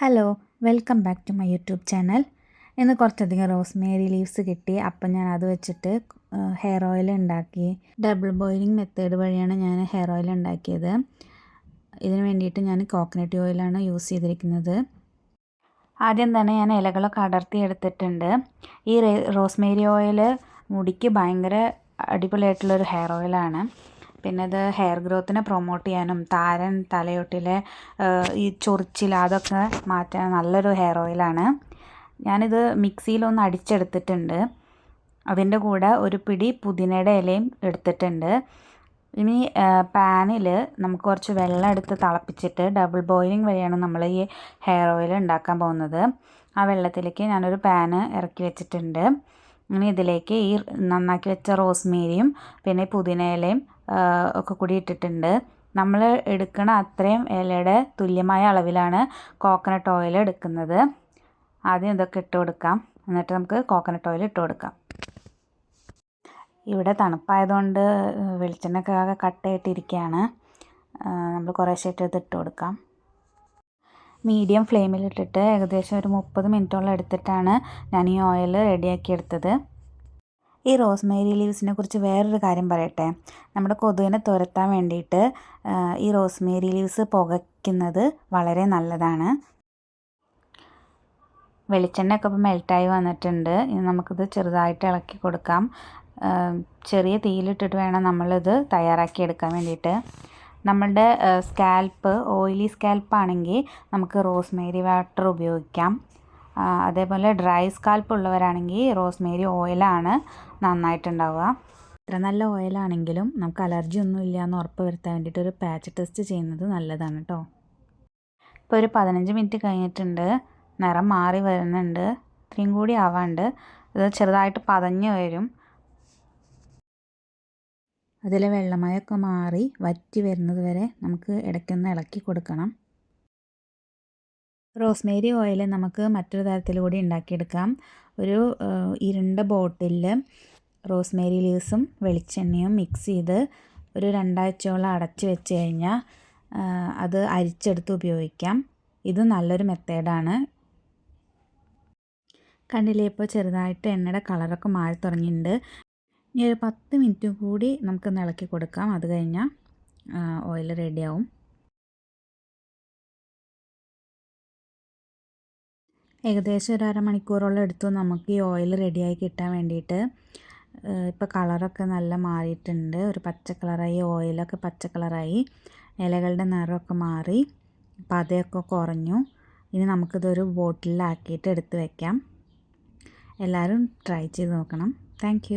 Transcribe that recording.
Hello, welcome back to my YouTube channel. ഇന്ന് കുറച്ചധികം rosemary leaves കിട്ടി. അപ്പം ഞാൻ അത് വെച്ചിട്ട് ഹെയർ ഓയിൽ ഉണ്ടാക്കി. ഡബിൾ ബോയിലിംഗ് മെത്തേഡ് വഴിയാണ് ഞാൻ ഹെയർ ഓയിൽ ഉണ്ടാക്കിയത്. ഇതിന് വേണ്ടിയിട്ട് ഞാൻ കോക്കനട്ട് ഓയിലാണ് യൂസ് ചെയ്തിരിക്കുന്നത്. ആദ്യം തന്നെ ഞാൻ ഇലകളൊക്കെ അടർത്തി എടുത്തിട്ടുണ്ട്. ഈ റോസ്മേരി ഓയിൽ മുടിക്ക് ഭയങ്കര അടിപൊളിയായിട്ടുള്ളൊരു ഹെയർ ഓയിലാണ്. പിന്നെ ഇത് ഹെയർ ഗ്രോത്തിനെ പ്രൊമോട്ട് ചെയ്യാനും താരൻ തലയൊട്ടിലെ ഈ ചൊറിച്ചിൽ അതൊക്കെ മാറ്റാൻ നല്ലൊരു ഹെയർ ഓയിലാണ്. ഞാനിത് മിക്സിയിലൊന്ന് അടിച്ചെടുത്തിട്ടുണ്ട്. അതിൻ്റെ കൂടെ ഒരു പിടി പുതിനയുടെ ഇലയും എടുത്തിട്ടുണ്ട്. ഇനി പാനിൽ നമുക്ക് കുറച്ച് വെള്ളം എടുത്ത് തിളപ്പിച്ചിട്ട് ഡബിൾ ബോയിലിംഗ് വഴിയാണ് നമ്മൾ ഈ ഹെയർ ഓയിൽ ഉണ്ടാക്കാൻ പോകുന്നത്. ആ വെള്ളത്തിലേക്ക് ഞാനൊരു പാന് ഇറക്കി വെച്ചിട്ടുണ്ട്. ഇനി ഇതിലേക്ക് ഈ നന്നാക്കി വെച്ച റോസ്മേരിയും പിന്നെ പുതിനയിലയും ഒക്കെ കൂടി ഇട്ടിട്ടുണ്ട്. നമ്മൾ എടുക്കണ അത്രയും ഇലയുടെ തുല്യമായ അളവിലാണ് കോക്കനട്ട് ഓയിൽ എടുക്കുന്നത്. ആദ്യം ഇതൊക്കെ ഇട്ട് കൊടുക്കാം, എന്നിട്ട് നമുക്ക് കോക്കനട്ട് ഓയിൽ ഇട്ട് കൊടുക്കാം. ഇവിടെ തണുപ്പായതുകൊണ്ട് വെളിച്ചെണ്ണയൊക്കെ ആകെ കട്ടയായിട്ടിരിക്കുകയാണ്. നമ്മൾ കുറേശ്ശായിട്ട് ഇത് ഇട്ട് കൊടുക്കാം. മീഡിയം ഫ്ലെയിമിലിട്ടിട്ട് ഏകദേശം ഒരു 30 മിനിറ്റോളം എടുത്തിട്ടാണ് ഞാൻ ഈ ഓയിൽ റെഡിയാക്കി എടുത്തത്. ഈ റോസ്മേരി ലീവ്സിനെ കുറിച്ച് വേറൊരു കാര്യം പറയട്ടെ. നമ്മുടെ കൊതുകിനെ തുരത്താൻ വേണ്ടിയിട്ട് ഈ റോസ്മേരി ലീവ്സ് പുകയ്ക്കുന്നത് വളരെ നല്ലതാണ്. വെളിച്ചെണ്ണയൊക്കെ ഇപ്പോൾ മെൽറ്റായി വന്നിട്ടുണ്ട്. ഇനി നമുക്കിത് ചെറുതായിട്ട് ഇളക്കി കൊടുക്കാം. ചെറിയ തീയിലിട്ടിട്ട് വേണം നമ്മളിത് തയ്യാറാക്കി എടുക്കാൻ വേണ്ടിയിട്ട്. നമ്മളുടെ സ്കാൽപ്പ് ഓയിലി സ്കാൽപ്പാണെങ്കിൽ നമുക്ക് റോസ്മേരി വാട്ടർ ഉപയോഗിക്കാം. അതേപോലെ ഡ്രൈ സ്കാൽപ്പ് ഉള്ളവരാണെങ്കിൽ റോസ്മേരി ഓയിലാണ് നന്നായിട്ടുണ്ടാവുക. എത്ര നല്ല ഓയിലാണെങ്കിലും നമുക്ക് അലർജി ഒന്നും ഇല്ല എന്ന് ഉറപ്പ് വരുത്താൻ വേണ്ടിയിട്ട് ഒരു പാച്ച് ടെസ്റ്റ് ചെയ്യുന്നത് നല്ലതാണ് കേട്ടോ. ഇപ്പോൾ ഒരു 15 മിനിറ്റ് കഴിഞ്ഞിട്ടുണ്ട്. നിറം മാറി വരുന്നുണ്ട്. ഇത്രയും കൂടി ആവാണ്ട് ഇത് ചെറുതായിട്ട് പതഞ്ഞ് വരും. അതിലെ വെള്ളമയമൊക്കെ മാറി വറ്റി വരുന്നത് വരെ നമുക്ക് ഇടയ്ക്കൊന്ന് ഇളക്കി കൊടുക്കണം. റോസ്മേരി ഓയിൽ നമുക്ക് മറ്റൊരു തരത്തിൽ കൂടി ഉണ്ടാക്കിയെടുക്കാം. ഒരു ഇരുണ്ട ബോട്ടിലിൽ റോസ്മേരി ലീവ്സും വെളിച്ചെണ്ണയും മിക്സ് ചെയ്ത് ഒരു 2 ആഴ്ചയോളം അടച്ച് വെച്ച് കഴിഞ്ഞാൽ അത് അരിച്ചെടുത്ത് ഉപയോഗിക്കാം. ഇത് നല്ലൊരു മെത്തേഡാണ്. കണ്ടില്ലേ, ഇപ്പോൾ ചെറുതായിട്ട് എണ്ണയുടെ കളറൊക്കെ മാറി തുടങ്ങിയിട്ടുണ്ട്. ഇനി ഒരു 10 മിനിറ്റ് കൂടി നമുക്കൊന്ന് ഇളക്കി കൊടുക്കാം. അത് കഴിഞ്ഞാൽ ഓയിൽ റെഡിയാവും. ഏകദേശം ഒരു അരമണിക്കൂറോളം എടുത്തു നമുക്ക് ഈ ഓയിൽ റെഡിയായി കിട്ടാൻ വേണ്ടിയിട്ട്. ഇപ്പോൾ കളറൊക്കെ നല്ല മാറിയിട്ടുണ്ട്. ഒരു പച്ച കളറായി, ഓയിലൊക്കെ പച്ച കളറായി, ഇലകളുടെ നിറമൊക്കെ മാറി, പതയൊക്കെ കുറഞ്ഞു. ഇനി നമുക്കിതൊരു ബോട്ടിലാക്കിയിട്ട് എടുത്ത് വയ്ക്കാം. എല്ലാവരും ട്രൈ ചെയ്ത് നോക്കണം. താങ്ക്